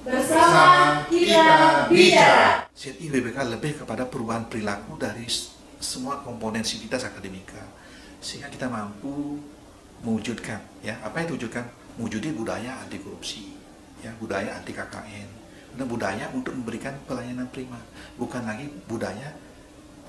Bersama kita bicara. IWBK lebih kepada perubahan perilaku dari semua komponen sivitas akademika, sehingga kita mampu mewujudkan, ya, apa yang diwujudkan? Mewujudi budaya anti korupsi, ya, budaya anti KKN, dan budaya untuk memberikan pelayanan prima, bukan lagi budaya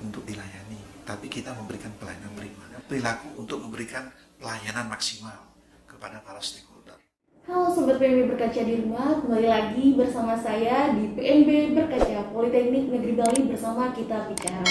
untuk dilayani, tapi kita memberikan pelayanan prima, perilaku untuk memberikan pelayanan maksimal kepada para stakeholder. Halo Sobat PNB Berkaca di rumah, kembali lagi bersama saya di PNB Berkaca Politeknik Negeri Bali bersama kita bicara.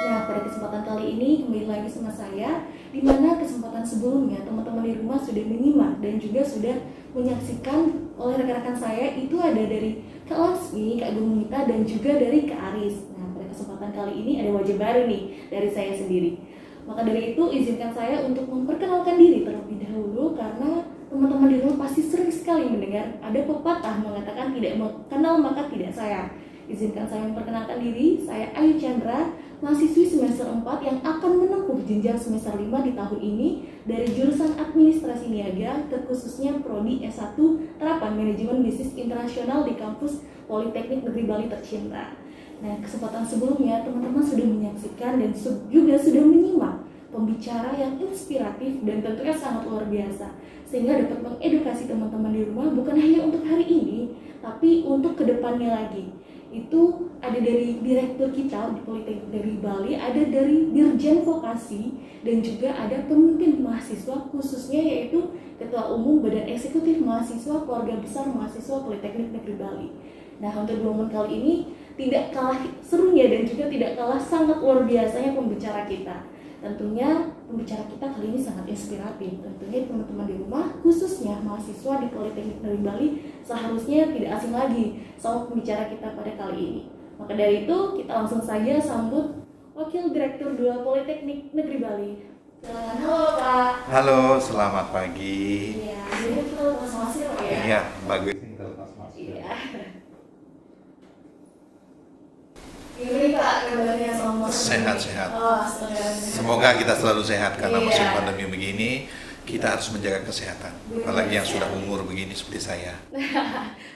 Nah, pada kesempatan kali ini kembali lagi sama saya, di mana kesempatan sebelumnya teman-teman di rumah sudah menyimak dan juga sudah menyaksikan oleh rekan-rekan saya itu ada dari Kak Laksmi, Kak Gumita, dan juga dari Kak Aris. Nah, pada kesempatan kali ini ada wajah baru nih dari saya sendiri. Maka dari itu izinkan saya untuk memperkenalkan diri terlebih dahulu, karena teman-teman di rumah pasti sering sekali mendengar ada pepatah mengatakan tidak kenal maka tidak sayang. Izinkan saya memperkenalkan diri, saya Ayu Chandra, mahasiswi semester 4 yang akan menempuh jenjang semester 5 di tahun ini dari jurusan Administrasi Niaga, terkhususnya Prodi S1 Terapan Manajemen Bisnis Internasional di kampus Politeknik Negeri Bali tercinta. Nah, kesempatan sebelumnya teman-teman sudah menyaksikan dan juga sudah menyimak pembicara yang inspiratif dan tentunya sangat luar biasa, sehingga dapat mengedukasi teman-teman di rumah bukan hanya untuk hari ini, tapi untuk kedepannya lagi. Itu ada dari direktur kita di Politeknik Negeri Bali, ada dari Dirjen Vokasi, dan juga ada pemimpin mahasiswa khususnya yaitu Ketua Umum Badan Eksekutif Mahasiswa Keluarga Besar Mahasiswa Politeknik Negeri Bali. Nah, untuk momen kali ini tidak kalah serunya dan juga tidak kalah sangat luar biasanya pembicara kita. Tentunya pembicara kita kali ini sangat inspiratif. Tentunya teman-teman di rumah, khususnya mahasiswa di Politeknik Negeri Bali, seharusnya tidak asing lagi sama pembicara kita pada kali ini. Maka dari itu, kita langsung saja sambut Wakil Direktur 2 Politeknik Negeri Bali. Silakan. Halo Pak. Halo, selamat pagi. Iya, jadi kita masing-masing ya. Iya, bagus. Iya. Gimana Pak kabarnya sama Sehat-sehat. Oh, Semoga kita selalu sehat karena Iya. musim pandemi begini, kita harus menjaga kesehatan. Apalagi yang sudah umur begini seperti saya.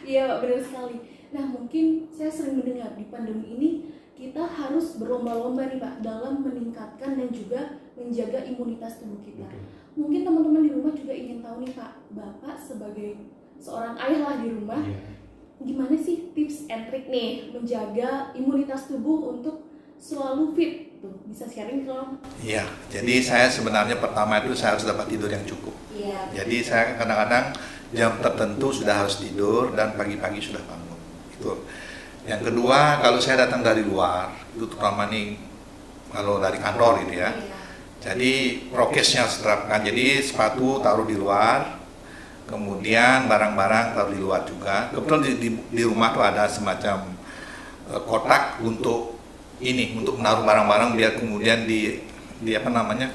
Iya Pak, benar sekali. Nah, mungkin saya sering mendengar di pandemi ini kita harus berlomba-lomba nih Pak dalam meningkatkan dan juga menjaga imunitas tubuh kita. Mungkin teman-teman di rumah juga ingin tahu nih Pak, Bapak sebagai seorang ayah lah di rumah, gimana sih tips and trick nih menjaga imunitas tubuh untuk selalu fit? Tuh, bisa sharing dong? Iya, jadi saya sebenarnya pertama itu saya harus dapat tidur yang cukup. Iya. Jadi saya kadang-kadang jam tertentu sudah harus tidur dan pagi-pagi sudah bangun. Itu. Yang kedua, kalau saya datang dari luar, itu terutama nih kalau dari kantor gitu ya. Iya. Jadi prokesnya harus diterapkan. Jadi sepatu taruh di luar, kemudian barang-barang taruh di luar juga. Kebetulan di rumah tuh ada semacam kotak untuk ini, untuk menaruh barang-barang biar kemudian di apa namanya,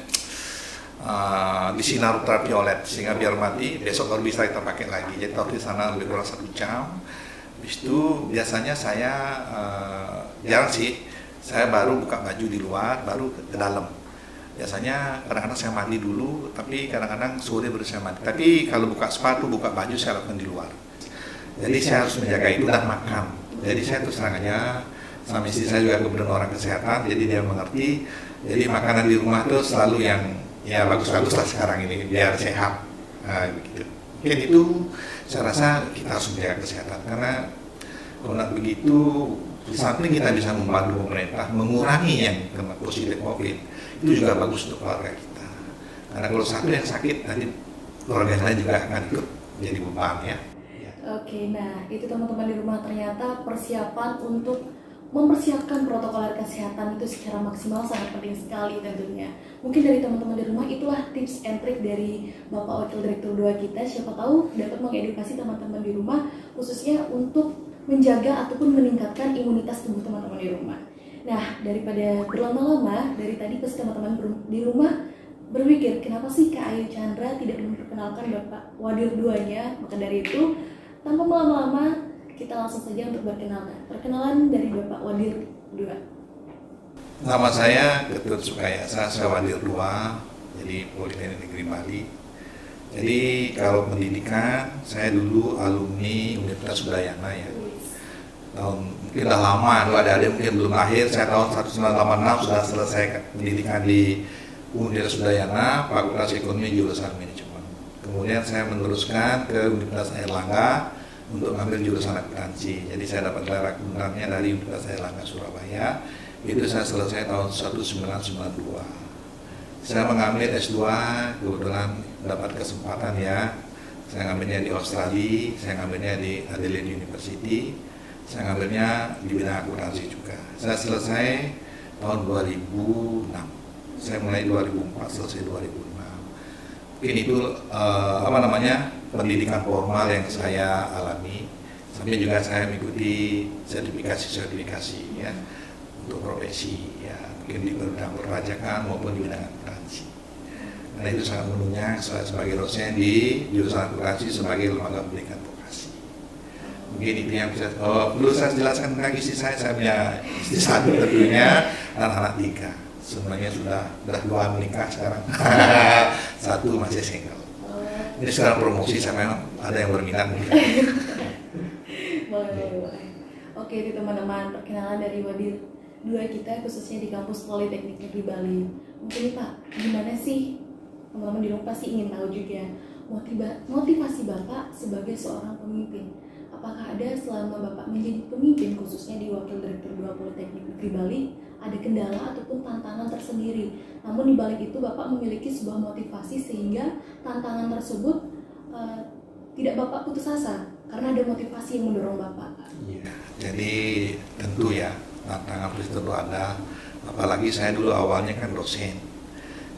disinar ultraviolet sehingga biar mati, besok baru bisa kita pakai lagi. Jadi taruh di sana lebih kurang 1 jam. Habis itu biasanya saya jarang sih, saya baru buka baju di luar, baru ke dalam. Biasanya kadang-kadang saya mandi dulu, tapi kadang-kadang sore baru saya mandi. Tapi kalau buka sepatu, buka baju saya lakukan di luar. Jadi saya harus menjaga itu dan makan. Jadi saya tuh serangannya sama istri saya juga kebetulan orang kesehatan, jadi dia mengerti. Jadi makanan di rumah tuh selalu yang ya bagus-bagus lah sekarang ini biar sehat. Nah, begitu. Mungkin itu saya rasa kita harus menjaga kesehatan, karena kalau tidak begitu di samping kita bisa membantu pemerintah mengurangi yang kena positif COVID, itu juga bagus untuk keluarga kita. Karena kalau satu yang sakit, nanti keluarga lain juga akan ikut jadi beban ya. Oke, nah itu teman-teman di rumah, ternyata persiapan untuk mempersiapkan protokol kesehatan itu secara maksimal sangat penting sekali tentunya. Mungkin dari teman-teman di rumah itulah tips and trick dari Bapak Wakil Direktur 2 kita, siapa tahu dapat mengedukasi teman-teman di rumah khususnya untuk menjaga ataupun meningkatkan imunitas tubuh teman-teman di rumah. Nah, daripada berlama-lama, dari tadi pasti teman-teman di rumah berpikir, kenapa sih Kak Ayu Chandra tidak memperkenalkan Bapak Wadir 2-nya? Maka dari itu, tanpa melama-lama, kita langsung saja untuk berkenalan. Perkenalan dari Bapak Wadir 2. Nama saya Ketut Sukayasa, saya Wadir 2, jadi Politeknik Negeri Bali. Jadi kalau pendidikan, saya dulu alumni Universitas Udayana ya. Mungkin udah lama, kalau ada mungkin belum lahir, saya tahun 1986 sudah selesai pendidikan di Universitas Udayana, Fakultas Ekonomi Jurusan Manajemen. Kemudian saya meneruskan ke Universitas Airlangga untuk mengambil jurusan akuntansi. Jadi saya dapat gelar akuntannya dari Universitas Airlangga Surabaya. Itu saya selesai tahun 1992. Saya mengambil S2, kebetulan dapat kesempatan ya. Saya ngambilnya di Australia, saya ngambilnya di Adelaide University, saya ngambilnya di bidang akuntansi juga. Saya selesai tahun 2006. Saya mulai 2004, selesai 2006. Mungkin itu pendidikan formal yang saya alami. Sampai juga saya mengikuti sertifikasi ya untuk profesi ya, mungkin di bidang perpajakan maupun di bidang akuntansi. Karena itu sangat menunjang saya sebagai dosen di jurusan akuntansi sebagai lembaga pendidikan vokasi. Mungkin itu yang bisa perlu saya jelaskan tentang istri saya punya istri satu tentunya dan anak 3. Sebenarnya sudah 2 menikah sekarang. Satu masih single. Ini sekarang promosi saya memang ada yang berminat. Boleh. Oke, itu teman-teman perkenalan dari Wadir 2 kita khususnya di kampus Politeknik Negeri Bali. Mungkin nih Pak, gimana sih teman-teman di rumah pasti ingin tahu juga motivasi Bapak sebagai seorang pemimpin. Apakah ada selama Bapak menjadi pemimpin khususnya di Wakil Direktur 2 Politeknik Negeri Bali ada kendala ataupun tantangan tersendiri? Namun di balik itu Bapak memiliki sebuah motivasi sehingga tantangan tersebut tidak Bapak putus asa karena ada motivasi yang mendorong Bapak. Iya, jadi tentu ya tantangan itu ada. Apalagi saya dulu awalnya kan dosen.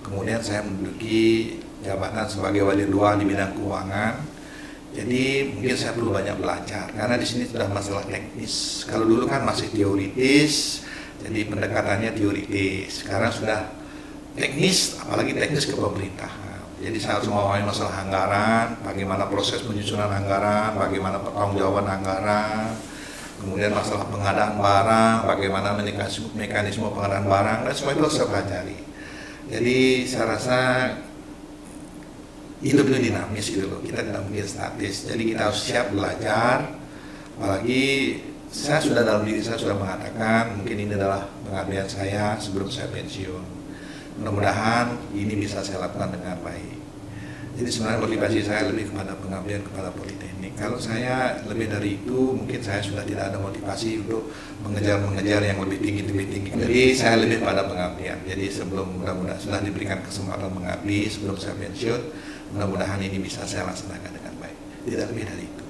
Kemudian saya menduduki jabatan sebagai Wadir 2 di bidang keuangan. Jadi mungkin saya perlu banyak belajar karena di sini sudah masalah teknis. Kalau dulu kan masih teoritis, jadi pendekatannya teoritis. Sekarang sudah teknis, apalagi teknis ke pemerintahan. Jadi saya harus memahami masalah anggaran, bagaimana proses penyusunan anggaran, bagaimana pertanggungjawaban anggaran, kemudian masalah pengadaan barang, bagaimana mekanisme pengadaan barang, dan semua itu harus saya pelajari. Jadi saya rasa hidup itu dinamis gitu loh, kita tidak mungkin statis. Jadi kita harus siap belajar. Apalagi saya sudah dalam diri saya sudah mengatakan mungkin ini adalah pengabdian saya sebelum saya pensiun. Mudah-mudahan ini bisa saya lakukan dengan baik. Jadi sebenarnya motivasi saya lebih kepada pengabdian kepada Politeknik. Kalau saya lebih dari itu, mungkin saya sudah tidak ada motivasi untuk mengejar yang lebih tinggi. Jadi saya lebih pada pengabdian. Jadi sebelum mudah-mudahan sudah diberikan kesempatan mengabdi sebelum saya pensiun, mudah-mudahan ini bisa saya laksanakan dengan baik. Tidak lebih dari itu.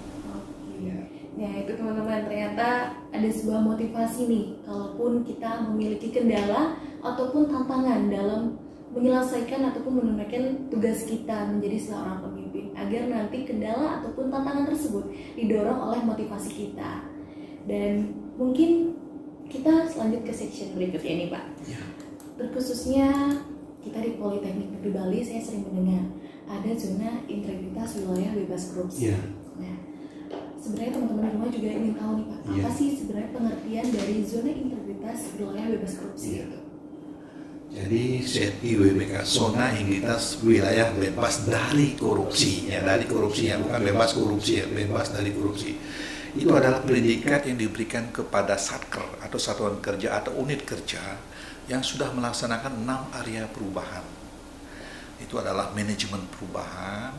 Nah itu teman-teman, ternyata ada sebuah motivasi nih, kalaupun kita memiliki kendala ataupun tantangan dalam menyelesaikan ataupun menunaikan tugas kita menjadi seorang pemimpin, agar nanti kendala ataupun tantangan tersebut didorong oleh motivasi kita. Dan mungkin kita lanjut ke section berikutnya nih Pak. Terkhususnya kita di Politeknik Negeri Bali, saya sering mendengar ada zona integritas wilayah bebas korupsi. Nah, sebenarnya teman-teman di rumah juga ingin tahu nih Pak, apa sih sebenarnya pengertian dari zona integritas wilayah bebas korupsi itu? Jadi ZIWBK, zona integritas wilayah bebas dari korupsi, bukan bebas korupsi ya, bebas dari korupsi. Itu adalah predikat yang diberikan kepada satker atau satuan kerja atau unit kerja yang sudah melaksanakan 6 area perubahan. Itu adalah manajemen perubahan,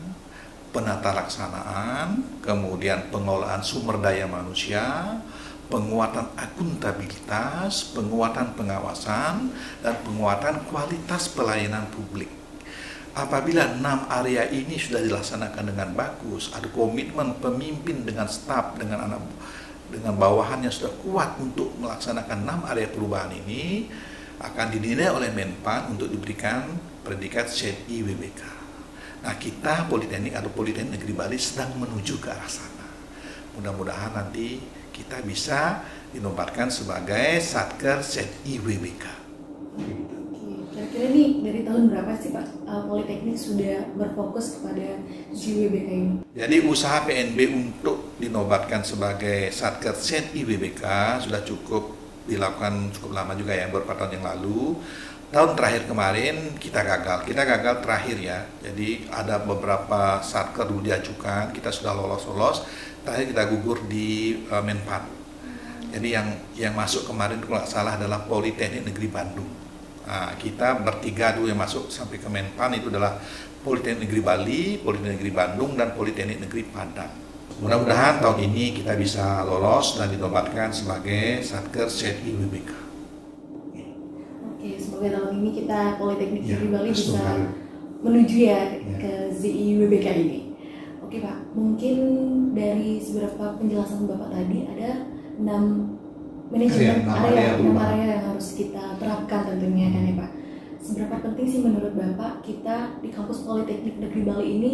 penata laksanaan, kemudian pengelolaan sumber daya manusia, penguatan akuntabilitas, penguatan pengawasan, dan penguatan kualitas pelayanan publik. Apabila 6 area ini sudah dilaksanakan dengan bagus, ada komitmen pemimpin dengan staf, dengan bawahan yang sudah kuat untuk melaksanakan 6 area perubahan ini, akan dinilai oleh Menpan untuk diberikan predikat ZIWBK. Nah, kita Politeknik atau Politeknik Negeri Bali sedang menuju ke arah sana. Mudah-mudahan nanti kita bisa dinobatkan sebagai Satker ZIWBK. Kira-kira nih dari tahun berapa sih Pak Politeknik sudah berfokus kepada ZIWBK ini? Jadi usaha PNB untuk dinobatkan sebagai Satker ZIWBK sudah dilakukan cukup lama juga ya, beberapa tahun yang lalu. tahun terakhir kemarin kita gagal terakhir ya. Jadi ada beberapa satker dulu diajukan, kita sudah lolos, terakhir kita gugur di Menpan. Jadi yang masuk kemarin kalau nggak salah adalah Politeknik Negeri Bandung. Nah, kita bertiga dulu yang masuk sampai ke Menpan itu adalah Politeknik Negeri Bali, Politeknik Negeri Bandung, dan Politeknik Negeri Padang. Mudah-mudahan tahun ini kita bisa lolos dan dinobatkan sebagai satker ZIWBK. Semoga tahun ini kita Politeknik Negeri Bali bisa menuju ke ZIWBK ini. Oke Pak, mungkin dari beberapa penjelasan Bapak tadi ada 6 manajemen area yang harus kita terapkan tentunya kan ya Pak. Seberapa penting sih menurut Bapak kita di kampus Politeknik Negeri Bali ini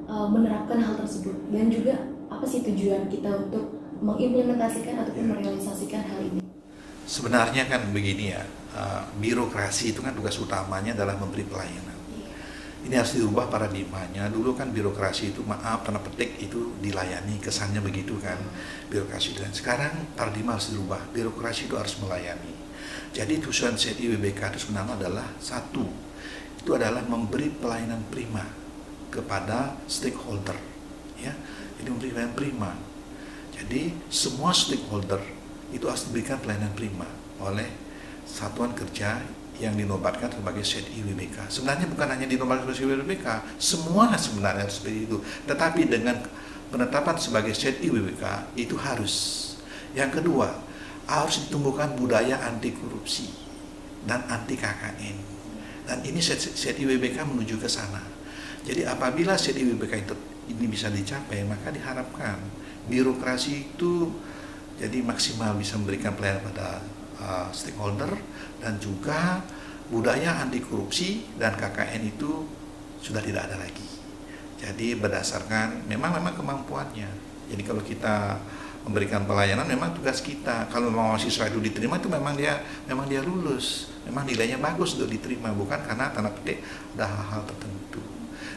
menerapkan hal tersebut, dan juga apa sih tujuan kita untuk mengimplementasikan ataupun merealisasikan hal ini? Sebenarnya kan begini ya, birokrasi itu kan tugas utamanya adalah memberi pelayanan. Ini harus dirubah paradigmanya. Dulu kan birokrasi itu tanda petik itu dilayani, kesannya begitu kan, birokrasi. Dan sekarang paradigma harus dirubah, birokrasi itu harus melayani. Jadi tujuan ZIWBK itu sebenarnya adalah satu, itu adalah memberi pelayanan prima kepada stakeholder, ya. Jadi memberi pelayanan prima. Jadi semua stakeholder itu harus diberikan pelayanan prima oleh satuan kerja yang dinobatkan sebagai ZIWBK. Sebenarnya bukan hanya dinobatkan sebagai ZIWBK, semua sebenarnya harus seperti itu. Tetapi dengan penetapan sebagai ZIWBK itu harus. Yang kedua, harus ditumbuhkan budaya anti korupsi dan anti KKN. Dan ini ZIWBK menuju ke sana. Jadi apabila ZIWBK ini bisa dicapai, maka diharapkan birokrasi itu jadi maksimal bisa memberikan pelayanan pada stakeholder, dan juga budaya anti korupsi dan KKN itu sudah tidak ada lagi. Jadi berdasarkan memang kemampuannya. Jadi kalau kita memberikan pelayanan memang tugas kita. Kalau memang mahasiswa itu diterima itu memang dia lulus, memang nilainya bagus untuk diterima, bukan karena tanda petik ada hal-hal tertentu.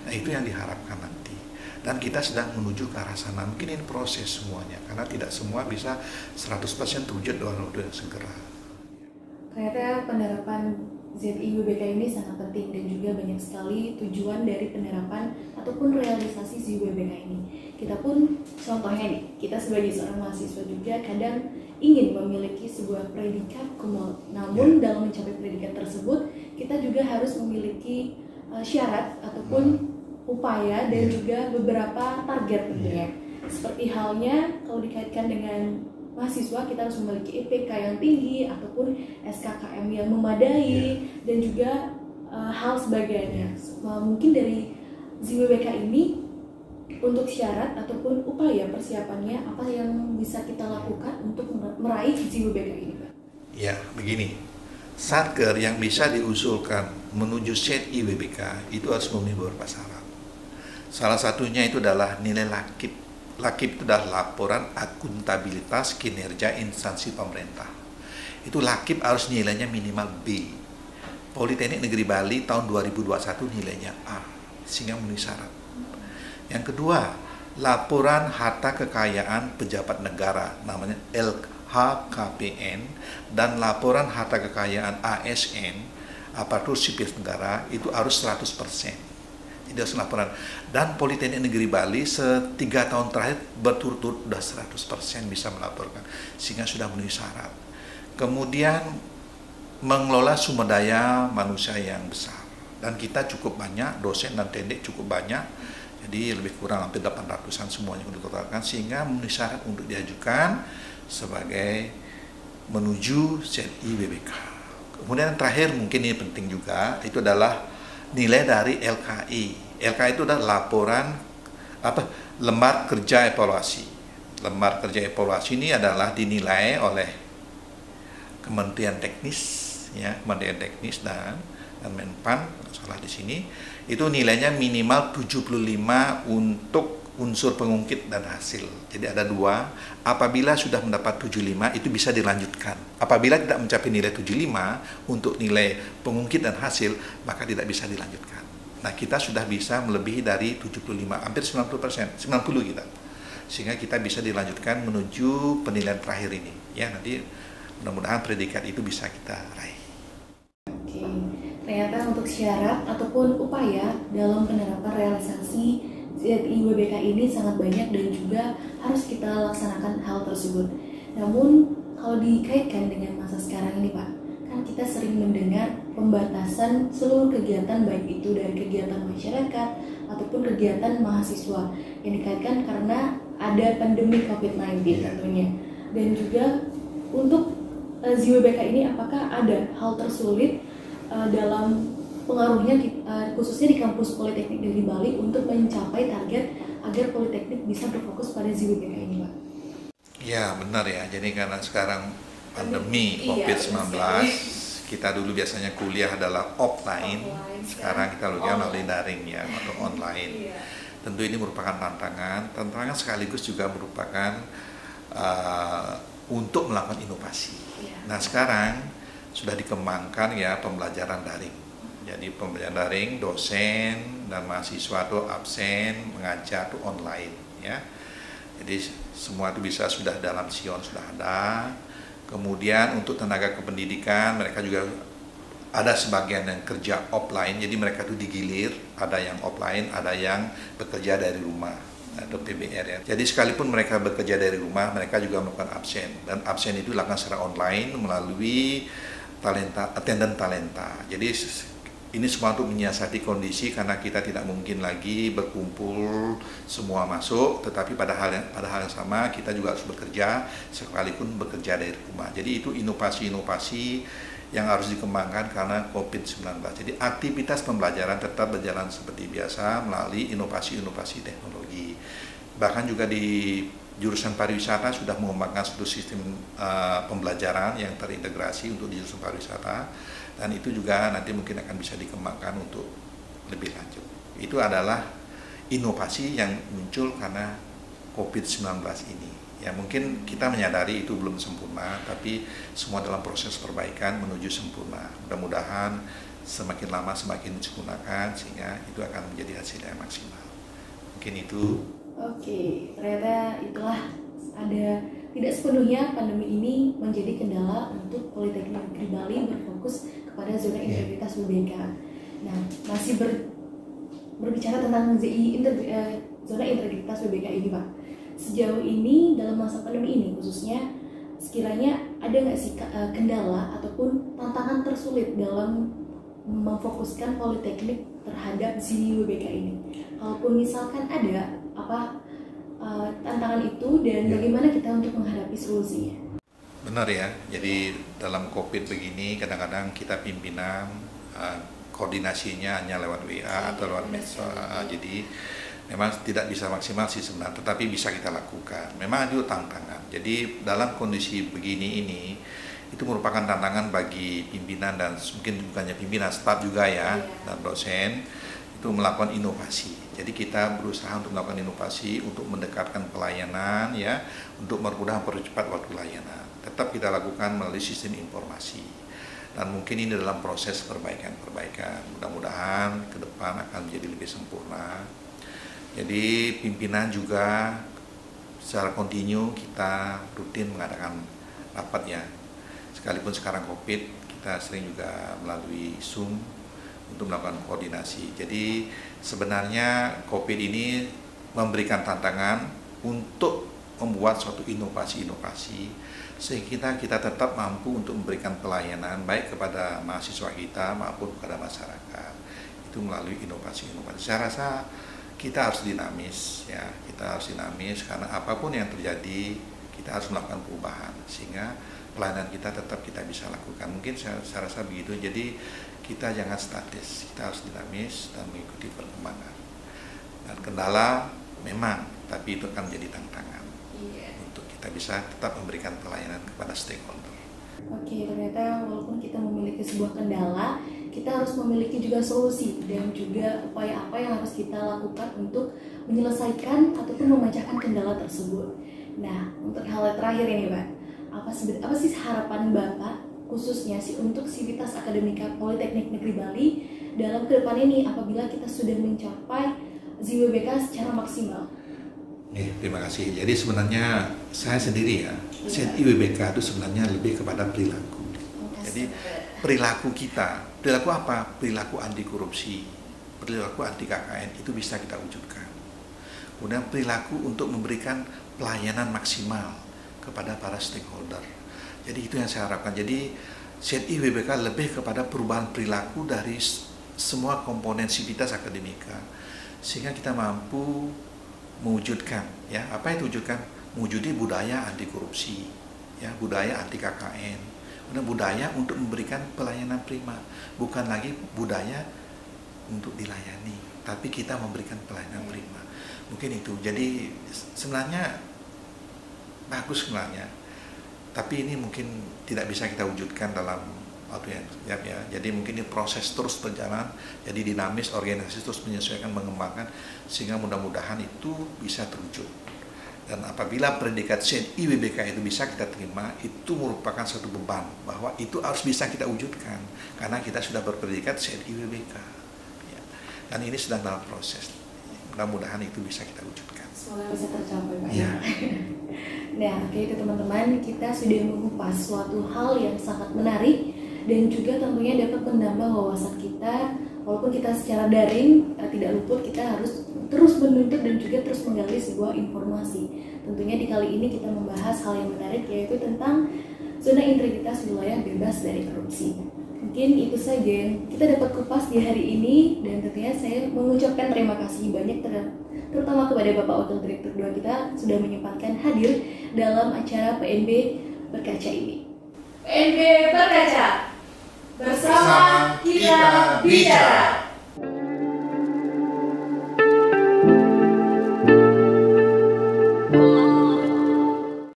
Nah itu yang diharapkan nanti. Dan kita sedang menuju ke arah sana. Mungkin ini proses semuanya, karena tidak semua bisa 100% terwujud dalam waktu yang segera. Ternyata penerapan ZIWBK ini sangat penting, dan juga banyak sekali tujuan dari penerapan ataupun realisasi ZIWBK ini. Kita pun contohnya nih, kita sebagai seorang mahasiswa juga kadang ingin memiliki sebuah predikat kumul. Namun dalam mencapai predikat tersebut, kita juga harus memiliki syarat ataupun upaya dan juga beberapa target tentunya. Seperti halnya kalau dikaitkan dengan mahasiswa, kita harus memiliki IPK yang tinggi ataupun SKKM yang memadai dan juga hal sebagainya. Mungkin dari ZIWBK ini untuk syarat ataupun upaya persiapannya apa yang bisa kita lakukan untuk meraih ZIWBK ini, Pak? Ya, begini. Satker yang bisa diusulkan menuju ZIWBK itu harus memenuhi beberapa syarat. Salah satunya itu adalah nilai LAKIP. LAKIP itu adalah laporan akuntabilitas kinerja instansi pemerintah. Itu LAKIP harus nilainya minimal B. Politeknik Negeri Bali tahun 2021 nilainya A, sehingga memenuhi syarat. Yang kedua, laporan harta kekayaan pejabat negara, namanya LHKPN, dan laporan harta kekayaan ASN, aparatur sipil negara, itu harus 100%. Jadi harus laporan. Dan Politeknik Negeri Bali 3 tahun terakhir berturut-turut sudah 100% bisa melaporkan, sehingga sudah memenuhi syarat. Kemudian mengelola sumber daya manusia yang besar, dan kita cukup banyak, dosen dan teknik cukup banyak, jadi lebih kurang hampir 800-an semuanya untuk ditotalkan, sehingga memenuhi syarat untuk diajukan sebagai menuju ZIWBK. Kemudian yang terakhir mungkin ini penting juga, itu adalah nilai dari LKI. LKI itu adalah laporan lembar kerja evaluasi. Lembar kerja evaluasi ini adalah dinilai oleh Kementerian Teknis, ya, Kementerian Teknis dan Menpan, salah di sini. Itu nilainya minimal 75 untuk unsur pengungkit dan hasil. Jadi ada 2. Apabila sudah mendapat 75 itu bisa dilanjutkan. Apabila tidak mencapai nilai 75 untuk nilai pengungkit dan hasil, maka tidak bisa dilanjutkan. Nah, kita sudah bisa melebihi dari 75, hampir 90%, 90 kita. Sehingga kita bisa dilanjutkan menuju penilaian terakhir ini. Ya, nanti mudah-mudahan predikat itu bisa kita raih. Oke. ternyata untuk syarat ataupun upaya dalam penerapan realisasi ZIUBK ini sangat banyak dan juga harus kita laksanakan hal tersebut. Namun kalau dikaitkan dengan masa sekarang ini Pak, kan kita sering mendengar pembatasan seluruh kegiatan baik itu dari kegiatan masyarakat ataupun kegiatan mahasiswa yang dikaitkan karena ada pandemi COVID-19 tentunya. Dan juga untuk ZIUBK ini apakah ada hal tersulit dalam pengaruhnya khususnya di kampus Politeknik Negeri Bali untuk mencapai target agar Politeknik bisa berfokus pada ZIUBK ini Pak? Ya benar ya, jadi karena sekarang pandemi Iya, COVID-19, kita dulu biasanya kuliah adalah offline, sekarang kita kuliah melalui daring ya atau online. Iya. Tentu ini merupakan tantangan sekaligus juga merupakan untuk melakukan inovasi. Iya. Nah sekarang sudah dikembangkan ya pembelajaran daring. Jadi pembelajaran daring, dosen dan mahasiswa itu absen, mengajar itu online ya. Jadi semua itu bisa sudah dalam Sion sudah ada. Kemudian untuk tenaga kependidikan mereka juga ada sebagian yang kerja offline, jadi mereka itu digilir, ada yang offline, ada yang bekerja dari rumah atau PBR ya. Jadi sekalipun mereka bekerja dari rumah, mereka juga melakukan absen, dan absen itu dilakukan secara online melalui attendant talenta. Jadi ini semua untuk menyiasati kondisi karena kita tidak mungkin lagi berkumpul semua masuk, tetapi pada hal yang sama kita juga harus bekerja sekalipun bekerja dari rumah. Jadi itu inovasi-inovasi yang harus dikembangkan karena COVID-19. Jadi aktivitas pembelajaran tetap berjalan seperti biasa melalui inovasi-inovasi teknologi. Bahkan juga di jurusan pariwisata sudah mengembangkan suatu sistem pembelajaran yang terintegrasi untuk di jurusan pariwisata, dan itu juga nanti mungkin akan bisa dikembangkan untuk lebih lanjut. Itu adalah inovasi yang muncul karena COVID-19 ini. Ya mungkin kita menyadari itu belum sempurna, tapi semua dalam proses perbaikan menuju sempurna. Mudah-mudahan semakin lama semakin disempurnakan sehingga itu akan menjadi hasil yang maksimal. Mungkin itu. Oke, ternyata itulah ada tidak sepenuhnya pandemi ini menjadi kendala untuk Politeknik Negeri Bali berfokus kepada zona integritas UBK. Nah, masih berbicara tentang zona integritas UBK ini Pak. Sejauh ini dalam masa pandemi ini khususnya, sekiranya ada nggak sih kendala ataupun tantangan tersulit dalam memfokuskan Politeknik terhadap ZIUBK ini? Kalaupun misalkan ada apa tantangan itu dan bagaimana kita untuk menghadapi solusinya? Benar ya, jadi dalam COVID begini kadang-kadang kita pimpinan koordinasinya hanya lewat WA atau lewat medsos, jadi memang tidak bisa maksimal sih sebenarnya, tetapi bisa kita lakukan. Memang itu tantangan. Jadi dalam kondisi begini ini itu merupakan tantangan bagi pimpinan dan mungkin bukannya pimpinan, staf juga ya, dan dosen itu melakukan inovasi. Jadi kita berusaha untuk melakukan inovasi untuk mendekatkan pelayanan ya, untuk mempercepat waktu layanan. Tetap kita lakukan melalui sistem informasi. Dan mungkin ini dalam proses perbaikan. Mudah-mudahan ke depan akan menjadi lebih sempurna. Jadi pimpinan juga secara kontinu kita rutin mengadakan rapat ya. Sekalipun sekarang COVID, kita sering juga melalui Zoom untuk melakukan koordinasi. Jadi sebenarnya COVID ini memberikan tantangan untuk membuat suatu inovasi-inovasi sehingga kita tetap mampu untuk memberikan pelayanan baik kepada mahasiswa kita maupun kepada masyarakat. Itu melalui inovasi-inovasi. Saya rasa kita harus dinamis ya, kita harus dinamis karena apapun yang terjadi kita harus melakukan perubahan sehingga pelayanan kita tetap kita bisa lakukan. Mungkin saya rasa begitu. Jadi kita jangan statis, kita harus dinamis dan mengikuti perkembangan. Dan kendala memang, tapi itu akan menjadi tantangan untuk kita bisa tetap memberikan pelayanan kepada stakeholder. Oke, ternyata walaupun kita memiliki sebuah kendala, kita harus memiliki juga solusi dan juga upaya apa yang harus kita lakukan untuk menyelesaikan ataupun memecahkan kendala tersebut. Nah, untuk hal terakhir ini Pak, apa sih harapan Bapak khususnya sih untuk Sivitas Akademika Politeknik Negeri Bali dalam ke depan ini apabila kita sudah mencapai ZIUBK secara maksimal? Terima kasih. Jadi sebenarnya saya sendiri ya, ZIUBK itu sebenarnya lebih kepada perilaku. Jadi perilaku kita. Perilaku apa? Perilaku anti korupsi, perilaku anti KKN itu bisa kita wujudkan. Kemudian perilaku untuk memberikan pelayanan maksimal kepada para stakeholder. Jadi itu yang saya harapkan. Jadi CNI WBK lebih kepada perubahan perilaku dari semua komponen sivitas akademika, sehingga kita mampu mewujudkan, ya, apa itu wujudkan? Mewujudi budaya anti korupsi, ya, budaya anti KKN, budaya untuk memberikan pelayanan prima, bukan lagi budaya untuk dilayani, tapi kita memberikan pelayanan prima. Mungkin itu. Jadi sebenarnya bagus sebenarnya, tapi ini mungkin tidak bisa kita wujudkan dalam waktu yang ya. Jadi mungkin ini proses terus berjalan, jadi dinamis, organisasi terus menyesuaikan, mengembangkan, sehingga mudah-mudahan itu bisa terwujud. Dan apabila predikat CNI WBK itu bisa kita terima, itu merupakan satu beban bahwa itu harus bisa kita wujudkan karena kita sudah berpredikat CNI WBK, ya. Dan ini sedang dalam proses. Mudah-mudahan itu bisa kita wujudkan. Semoga bisa tercapai, Pak. Ya. Nah, oke itu teman-teman, kita sudah mengupas suatu hal yang sangat menarik dan juga tentunya dapat menambah wawasan kita. Walaupun kita secara daring tidak luput, kita harus terus menuntut dan juga terus menggali sebuah informasi. Tentunya di kali ini kita membahas hal yang menarik, yaitu tentang zona integritas wilayah bebas dari korupsi. Mungkin itu saja yang kita dapat kupas di hari ini, dan tentunya saya mengucapkan terima kasih banyak terutama kepada Bapak Wakil Direktur 2 kita sudah menyempatkan hadir dalam acara PNB Berkaca ini. PNB Berkaca, bersama kita bicara.